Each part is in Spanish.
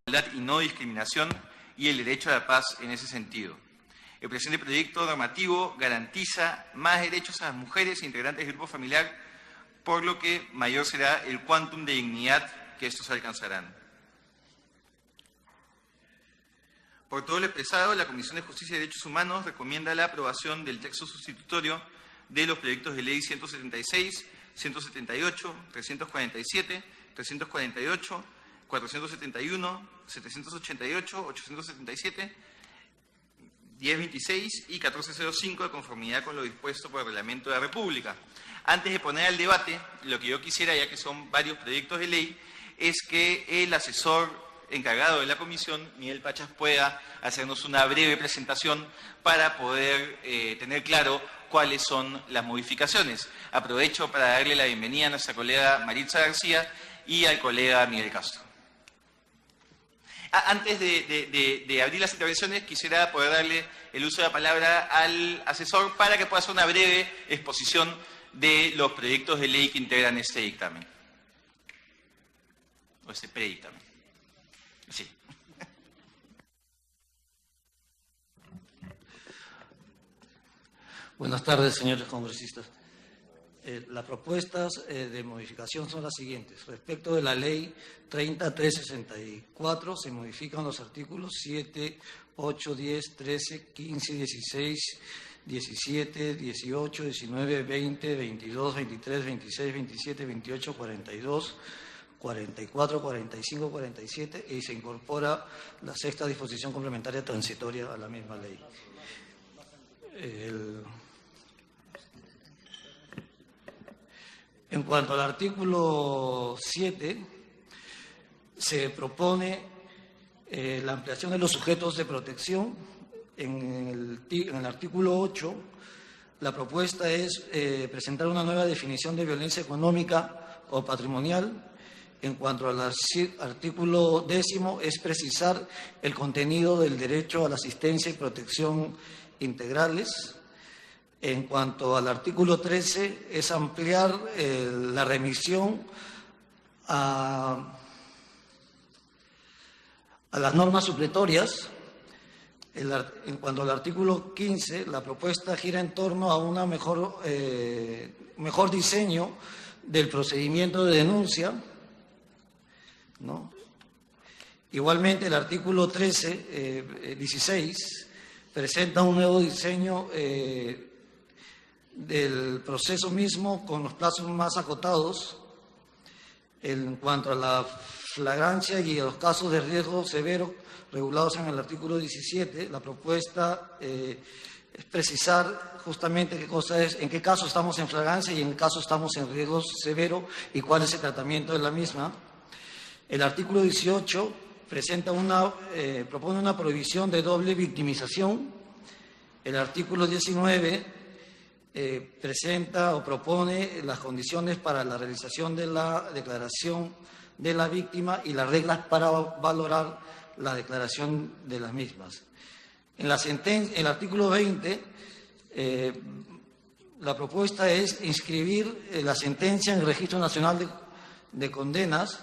igualdad y no discriminación y el derecho a la paz en ese sentido. El presente proyecto normativo garantiza más derechos a las mujeres e integrantes del grupo familiar, por lo que mayor será el quantum de dignidad que estos alcanzarán. Por todo lo expresado, la Comisión de Justicia y Derechos Humanos recomienda la aprobación del texto sustitutorio de los proyectos de ley 176, 178, 347, 348, 471, 788, 877, 1026 y 1405 de conformidad con lo dispuesto por el Reglamento de la República. Antes de poner al debate, lo que yo quisiera, ya que son varios proyectos de ley, es que el asesor encargado de la comisión, Miguel Pachas, pueda hacernos una breve presentación para poder tener claro cuáles son las modificaciones. Aprovecho para darle la bienvenida a nuestra colega Maritza García y al colega Miguel Castro. Antes de abrir las intervenciones, quisiera poder darle el uso de la palabra al asesor para que pueda hacer una breve exposición de los proyectos de ley que integran este dictamen. O este predictamen. Sí. Buenas tardes, señores congresistas. Las propuestas de modificación son las siguientes. Respecto de la ley 30.364, se modifican los artículos 7, 8, 10, 13, 15, 16, 17, 18, 19, 20, 22, 23, 26, 27, 28, 42, 44, 45, 47 y se incorpora la sexta disposición complementaria transitoria a la misma ley. En cuanto al artículo 7, se propone la ampliación de los sujetos de protección. En el artículo 8, la propuesta es presentar una nueva definición de violencia económica o patrimonial. En cuanto al artículo 10, es precisar el contenido del derecho a la asistencia y protección integrales. En cuanto al artículo 13, es ampliar la remisión a las normas supletorias. En cuanto al artículo 15, la propuesta gira en torno a un mejor diseño del procedimiento de denuncia, ¿no? Igualmente, el artículo 16 presenta un nuevo diseño del proceso mismo con los plazos más acotados. En cuanto a la flagrancia y a los casos de riesgo severo regulados en el artículo 17, la propuesta es precisar justamente en qué caso estamos en flagrancia y en qué caso estamos en riesgo severo y cuál es el tratamiento de la misma. El artículo 18 propone una prohibición de doble victimización. El artículo 19 presenta o propone las condiciones para la realización de la declaración de la víctima y las reglas para valorar la declaración de las mismas. En el artículo 20, la propuesta es inscribir la sentencia en el Registro Nacional de Condenas.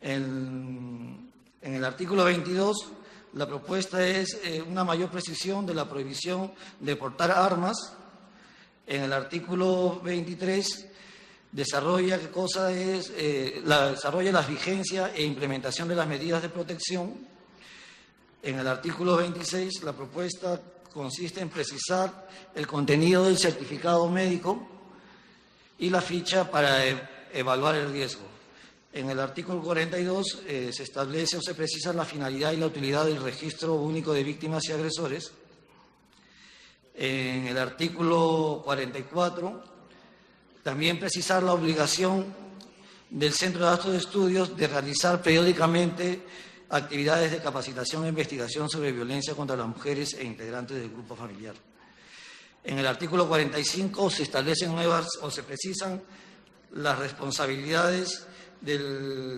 En el artículo 22, la propuesta es una mayor precisión de la prohibición de portar armas. En el artículo 23, desarrolla la vigencia e implementación de las medidas de protección. En el artículo 26, la propuesta consiste en precisar el contenido del certificado médico y la ficha para evaluar el riesgo. En el artículo 42 se establece o se precisa la finalidad y la utilidad del registro único de víctimas y agresores. En el artículo 44, también precisar la obligación del Centro de Datos de Estudios de realizar periódicamente actividades de capacitación e investigación sobre violencia contra las mujeres e integrantes del grupo familiar. En el artículo 45 se establecen se precisan las responsabilidades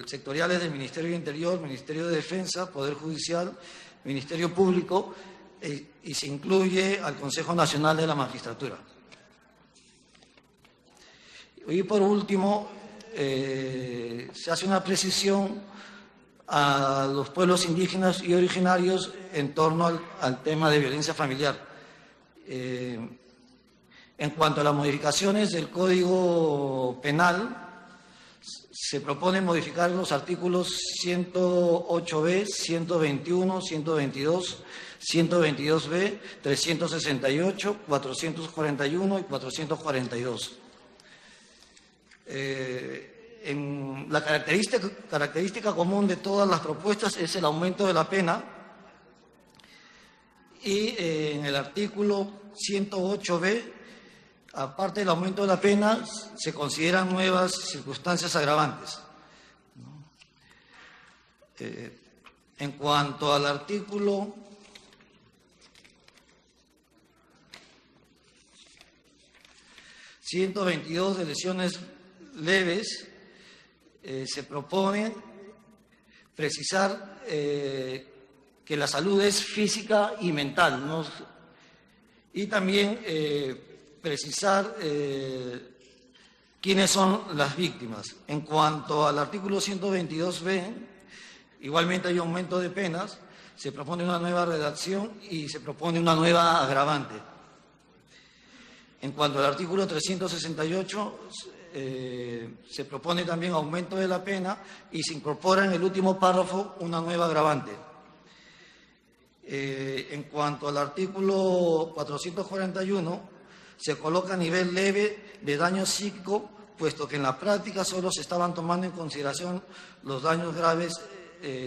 sectoriales del Ministerio del Interior, Ministerio de Defensa, Poder Judicial, Ministerio Público y se incluye al Consejo Nacional de la Magistratura. Y por último, se hace una precisión a los pueblos indígenas y originarios en torno al tema de violencia familiar. En cuanto a las modificaciones del Código Penal, se propone modificar los artículos 108b, 121, 122, 122b, 368, 441 y 442. La característica común de todas las propuestas es el aumento de la pena, y en el artículo 108b, aparte del aumento de la pena, se consideran nuevas circunstancias agravantes. En cuanto al artículo 122 de lesiones leves, se propone precisar que la salud es física y mental, ¿no? Y también precisar quiénes son las víctimas. En cuanto al artículo 122b, igualmente hay aumento de penas, se propone una nueva redacción y se propone una nueva agravante. En cuanto al artículo 368, se propone también aumento de la pena y se incorpora en el último párrafo una nueva agravante. En cuanto al artículo 441, se coloca a nivel leve de daño psíquico, puesto que en la práctica solo se estaban tomando en consideración los daños graves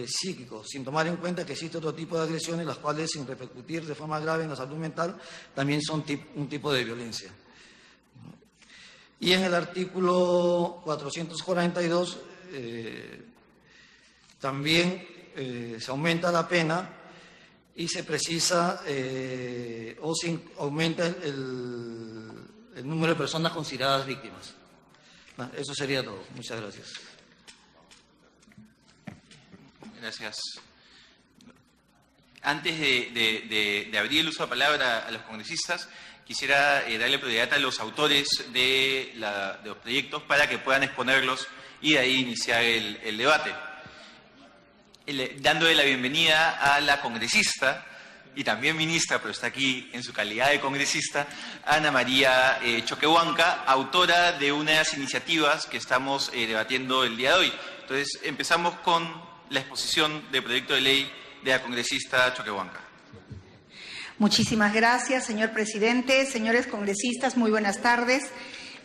psíquicos, sin tomar en cuenta que existe otro tipo de agresiones, las cuales, sin repercutir de forma grave en la salud mental, también son un tipo de violencia. Y en el artículo 442 también se aumenta la pena y se precisa o se aumenta el número de personas consideradas víctimas. Eso sería todo. Muchas gracias. Gracias. Antes de abrir el uso de la palabra a los congresistas, quisiera darle prioridad a los autores de los proyectos para que puedan exponerlos y de ahí iniciar el debate. Dándole la bienvenida a la congresista y también ministra, pero está aquí en su calidad de congresista, Ana María Choquehuanca, autora de unas iniciativas que estamos debatiendo el día de hoy. Entonces, empezamos con la exposición del proyecto de ley de la congresista Choquehuanca. Muchísimas gracias, señor presidente. Señores congresistas, muy buenas tardes.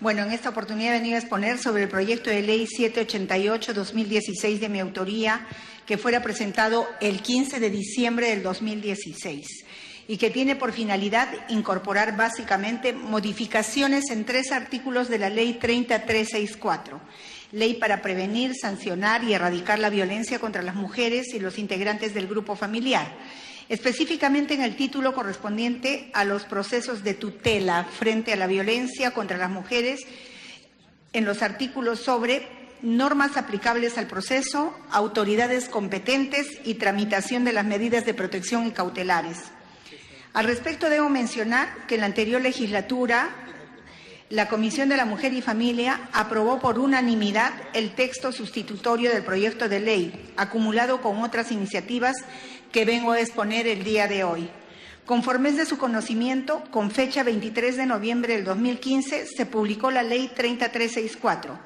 Bueno, en esta oportunidad he venido a exponer sobre el proyecto de ley 788-2016 de mi autoría, que fuera presentado el 15 de diciembre del 2016 y que tiene por finalidad incorporar básicamente modificaciones en 3 artículos de la Ley 30364, Ley para prevenir, sancionar y erradicar la violencia contra las mujeres y los integrantes del grupo familiar, específicamente en el título correspondiente a los procesos de tutela frente a la violencia contra las mujeres, en los artículos sobre normas aplicables al proceso, autoridades competentes y tramitación de las medidas de protección y cautelares. Al respecto, debo mencionar que en la anterior legislatura, la Comisión de la Mujer y Familia aprobó por unanimidad el texto sustitutorio del proyecto de ley, acumulado con otras iniciativas que vengo a exponer el día de hoy. Conforme es de su conocimiento, con fecha 23 de noviembre del 2015 se publicó la Ley 30364,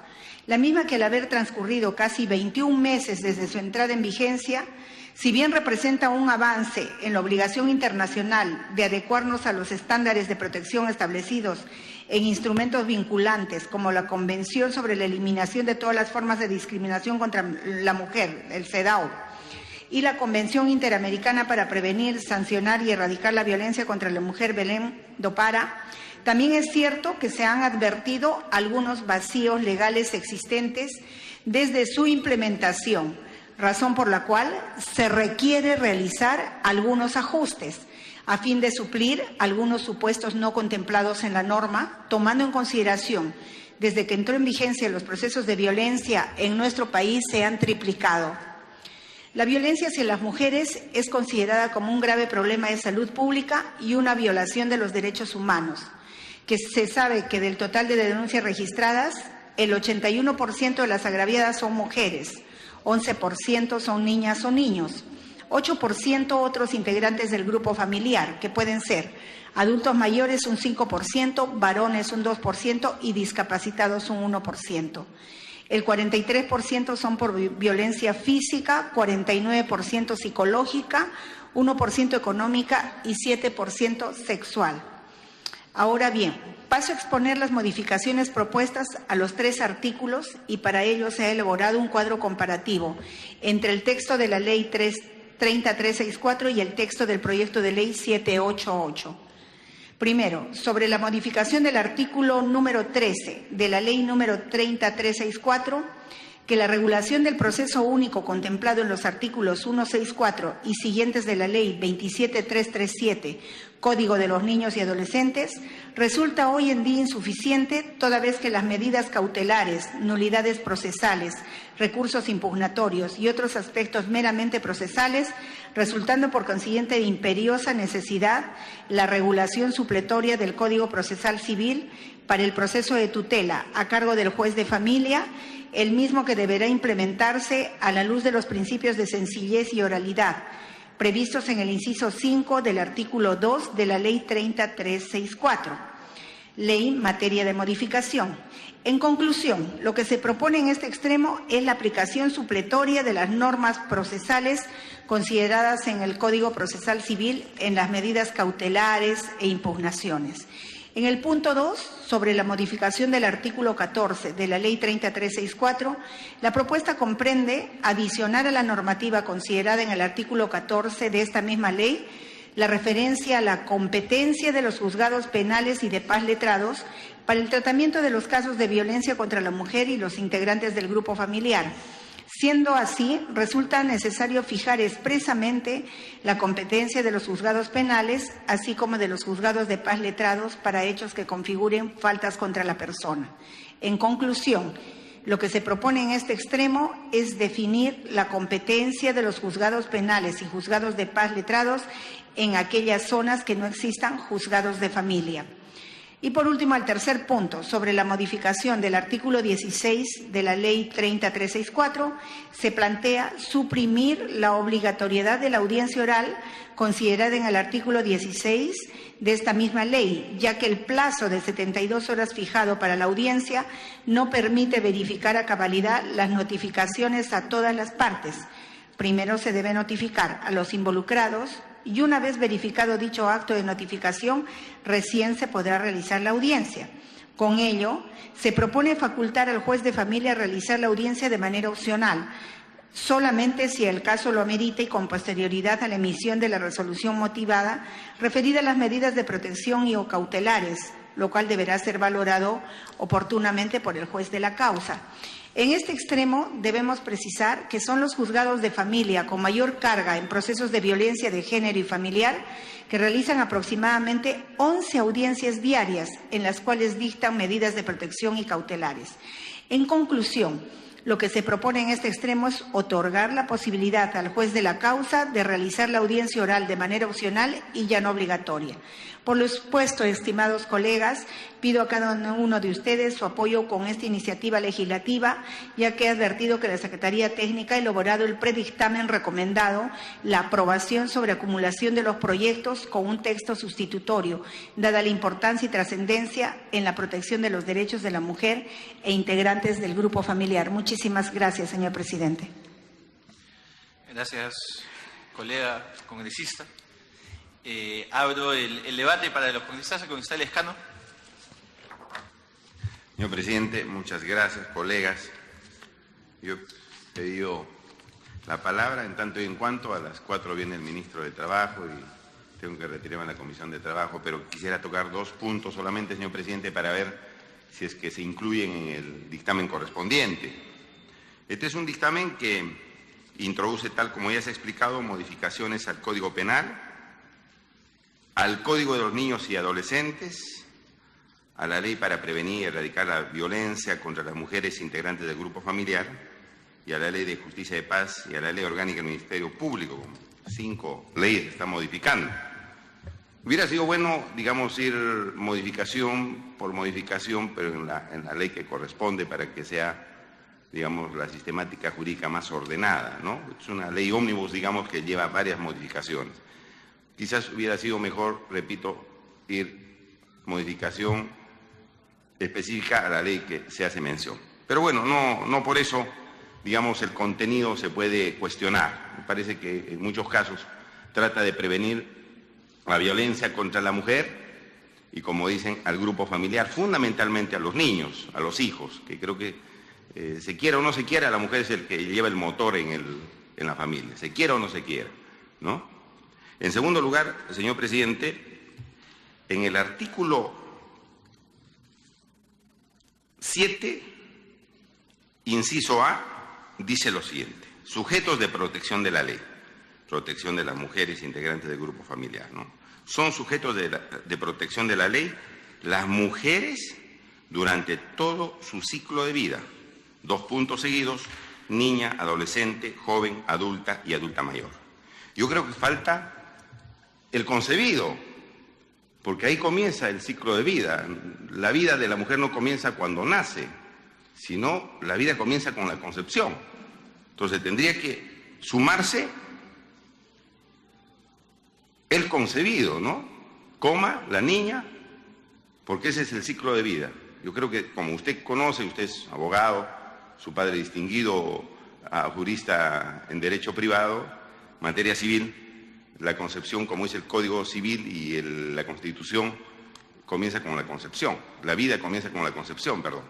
la misma que al haber transcurrido casi 21 meses desde su entrada en vigencia, si bien representa un avance en la obligación internacional de adecuarnos a los estándares de protección establecidos en instrumentos vinculantes como la Convención sobre la Eliminación de todas las formas de discriminación contra la mujer, el CEDAW, y la Convención Interamericana para prevenir, sancionar y erradicar la violencia contra la mujer, Belém do Pará, también es cierto que se han advertido algunos vacíos legales existentes desde su implementación, razón por la cual se requiere realizar algunos ajustes a fin de suplir algunos supuestos no contemplados en la norma, tomando en consideración desde que entró en vigencia los procesos de violencia en nuestro país se han triplicado. La violencia hacia las mujeres es considerada como un grave problema de salud pública y una violación de los derechos humanos, que se sabe que del total de denuncias registradas, el 81% de las agraviadas son mujeres, 11% son niñas o niños, 8% otros integrantes del grupo familiar, que pueden ser adultos mayores un 5%, varones un 2% y discapacitados un 1%. El 43% son por violencia física, 49% psicológica, 1% económica y 7% sexual. Ahora bien, paso a exponer las modificaciones propuestas a los 3 artículos y para ello se ha elaborado un cuadro comparativo entre el texto de la Ley 30364 y el texto del proyecto de Ley 788. Primero, sobre la modificación del artículo número 13 de la Ley número 30364, que la regulación del proceso único contemplado en los artículos 164 y siguientes de la Ley 27337, Código de los Niños y Adolescentes, resulta hoy en día insuficiente toda vez que las medidas cautelares, nulidades procesales, recursos impugnatorios y otros aspectos meramente procesales, resultando por consiguiente de imperiosa necesidad la regulación supletoria del Código Procesal Civil para el proceso de tutela a cargo del juez de familia, el mismo que deberá implementarse a la luz de los principios de sencillez y oralidad, previstos en el inciso 5 del artículo 2 de la Ley 30364, Ley materia de modificación. En conclusión, lo que se propone en este extremo es la aplicación supletoria de las normas procesales consideradas en el Código Procesal Civil en las medidas cautelares e impugnaciones. En el punto 2, sobre la modificación del artículo 14 de la Ley 30364, la propuesta comprende adicionar a la normativa considerada en el artículo 14 de esta misma ley la referencia a la competencia de los juzgados penales y de paz letrados para el tratamiento de los casos de violencia contra la mujer y los integrantes del grupo familiar. Siendo así, resulta necesario fijar expresamente la competencia de los juzgados penales, así como de los juzgados de paz letrados para hechos que configuren faltas contra la persona. En conclusión, lo que se propone en este extremo es definir la competencia de los juzgados penales y juzgados de paz letrados en aquellas zonas que no existan juzgados de familia. Y por último, al tercer punto, sobre la modificación del artículo 16 de la Ley 30364, se plantea suprimir la obligatoriedad de la audiencia oral considerada en el artículo 16 de esta misma ley, ya que el plazo de 72 horas fijado para la audiencia no permite verificar a cabalidad las notificaciones a todas las partes. Primero se debe notificar a los involucrados y una vez verificado dicho acto de notificación, recién se podrá realizar la audiencia. Con ello, se propone facultar al juez de familia a realizar la audiencia de manera opcional, solamente si el caso lo amerite y con posterioridad a la emisión de la resolución motivada referida a las medidas de protección y o cautelares, lo cual deberá ser valorado oportunamente por el juez de la causa. En este extremo debemos precisar que son los juzgados de familia con mayor carga en procesos de violencia de género y familiar que realizan aproximadamente 11 audiencias diarias en las cuales dictan medidas de protección y cautelares. En conclusión, lo que se propone en este extremo es otorgar la posibilidad al juez de la causa de realizar la audiencia oral de manera opcional y ya no obligatoria. Por lo expuesto, estimados colegas, pido a cada uno de ustedes su apoyo con esta iniciativa legislativa, ya que he advertido que la Secretaría Técnica ha elaborado el predictamen recomendado, la aprobación sobre acumulación de los proyectos con un texto sustitutorio, dada la importancia y trascendencia en la protección de los derechos de la mujer e integrantes del grupo familiar. Muchísimas gracias, señor presidente. Gracias, colega congresista. Abro el debate para los congresistas. El congresista Lescano. Señor presidente, muchas gracias, colegas. Yo he pedido la palabra en tanto y en cuanto a las 4 viene el ministro de Trabajo y tengo que retirarme a la Comisión de Trabajo, pero quisiera tocar 2 puntos solamente, señor presidente, para ver si es que se incluyen en el dictamen correspondiente. Este es un dictamen que introduce, tal como ya se ha explicado, modificaciones al Código Penal, al Código de los Niños y Adolescentes, a la Ley para prevenir y erradicar la violencia contra las mujeres integrantes del grupo familiar y a la Ley de Justicia de Paz y a la Ley Orgánica del Ministerio Público. 5 leyes que está modificando. Hubiera sido bueno, digamos, ir modificación por modificación, pero en la ley que corresponde para que sea digamos, la sistemática jurídica más ordenada, ¿no? Es una ley ómnibus, digamos, que lleva varias modificaciones. Quizás hubiera sido mejor, repito, ir modificación específica a la ley que se hace mención. Pero bueno, no por eso, digamos, el contenido se puede cuestionar. Me parece que en muchos casos trata de prevenir la violencia contra la mujer y, como dicen, al grupo familiar, fundamentalmente a los niños, a los hijos, que creo que se quiera o no se quiera, la mujer es el que lleva el motor en la familia, se quiera o no se quiera, ¿no? En segundo lugar, señor presidente, en el artículo 7, inciso A, dice lo siguiente: sujetos de protección de la ley, protección de las mujeres integrantes del grupo familiar, ¿no? Son sujetos de protección de la ley las mujeres durante todo su ciclo de vida. 2 puntos seguidos: niña, adolescente, joven, adulta y adulta mayor. Yo creo que falta el concebido, porque ahí comienza el ciclo de vida. La vida de la mujer no comienza cuando nace, sino la vida comienza con la concepción. Entonces tendría que sumarse el concebido, ¿no? Coma, la niña, porque ese es el ciclo de vida. Yo creo que, como usted conoce, usted es abogado, su padre distinguido jurista en derecho privado, materia civil, la concepción, como es el Código Civil y la Constitución, comienza con la concepción. La vida comienza con la concepción, perdón.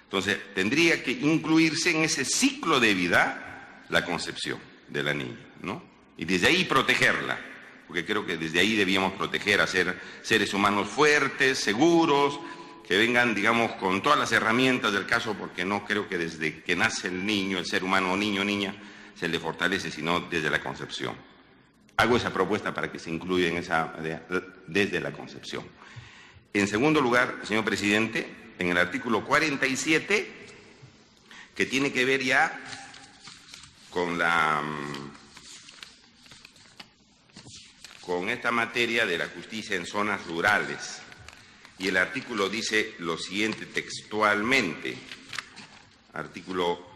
Entonces, tendría que incluirse en ese ciclo de vida la concepción de la niña, ¿no? Y desde ahí protegerla, porque creo que desde ahí debíamos proteger a ser seres humanos fuertes, seguros, que vengan, digamos, con todas las herramientas del caso, porque no creo que desde que nace el niño, el ser humano, niño o niña, se le fortalece, sino desde la concepción. Hago esa propuesta para que se incluya desde la concepción. En segundo lugar, señor presidente, en el artículo 47, que tiene que ver ya con esta materia de la justicia en zonas rurales. Y el artículo dice lo siguiente textualmente, artículo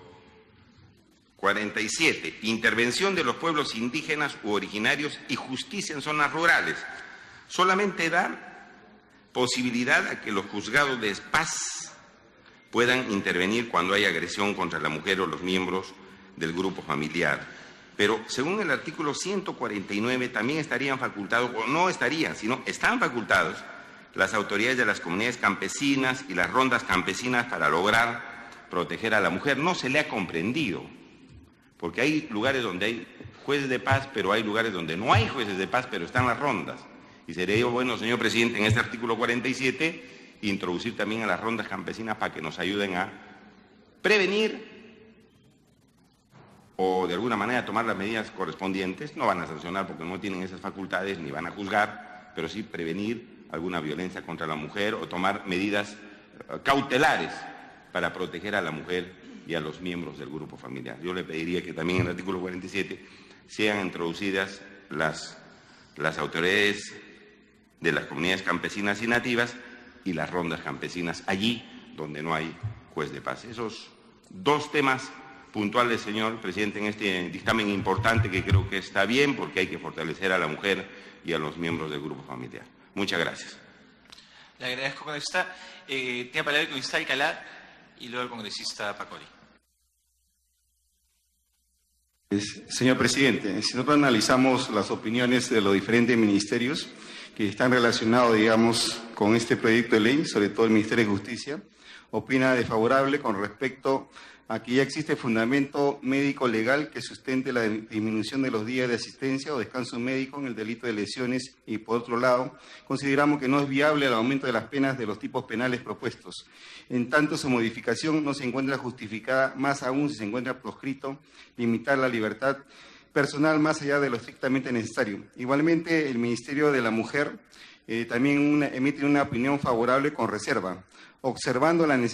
47, intervención de los pueblos indígenas u originarios y justicia en zonas rurales. Solamente da posibilidad a que los juzgados de paz puedan intervenir cuando hay agresión contra la mujer o los miembros del grupo familiar. Pero según el artículo 149 también estarían facultados, o no estarían, sino están facultados las autoridades de las comunidades campesinas y las rondas campesinas para lograr proteger a la mujer. No se le ha comprendido, porque hay lugares donde hay jueces de paz, pero hay lugares donde no hay jueces de paz, pero están las rondas. Y sería bueno, señor presidente, en este artículo 47, introducir también a las rondas campesinas para que nos ayuden a prevenir o de alguna manera tomar las medidas correspondientes. No van a sancionar porque no tienen esas facultades ni van a juzgar, pero sí prevenir alguna violencia contra la mujer o tomar medidas cautelares para proteger a la mujer y a los miembros del grupo familiar. Yo le pediría que también en el artículo 47 sean introducidas las autoridades de las comunidades campesinas y nativas y las rondas campesinas allí donde no hay juez de paz. Esos 2 temas puntuales, señor presidente, en este dictamen importante, que creo que está bien porque hay que fortalecer a la mujer y a los miembros del grupo familiar. Muchas gracias. Le agradezco, congresista. Tiene palabra el congresista Alcalá y luego el congresista Pacori. Señor presidente, si nosotros analizamos las opiniones de los diferentes ministerios que están relacionados, digamos, con este proyecto de ley, sobre todo el Ministerio de Justicia, opina desfavorable con respecto a que ya existe fundamento médico legal que sustente la disminución de los días de asistencia o descanso médico en el delito de lesiones, y por otro lado, consideramos que no es viable el aumento de las penas de los tipos penales propuestos. En tanto, su modificación no se encuentra justificada, más aún si se encuentra proscrito limitar la libertad personal más allá de lo estrictamente necesario. Igualmente, el Ministerio de la Mujer también emite una opinión favorable con reserva, observando la necesidad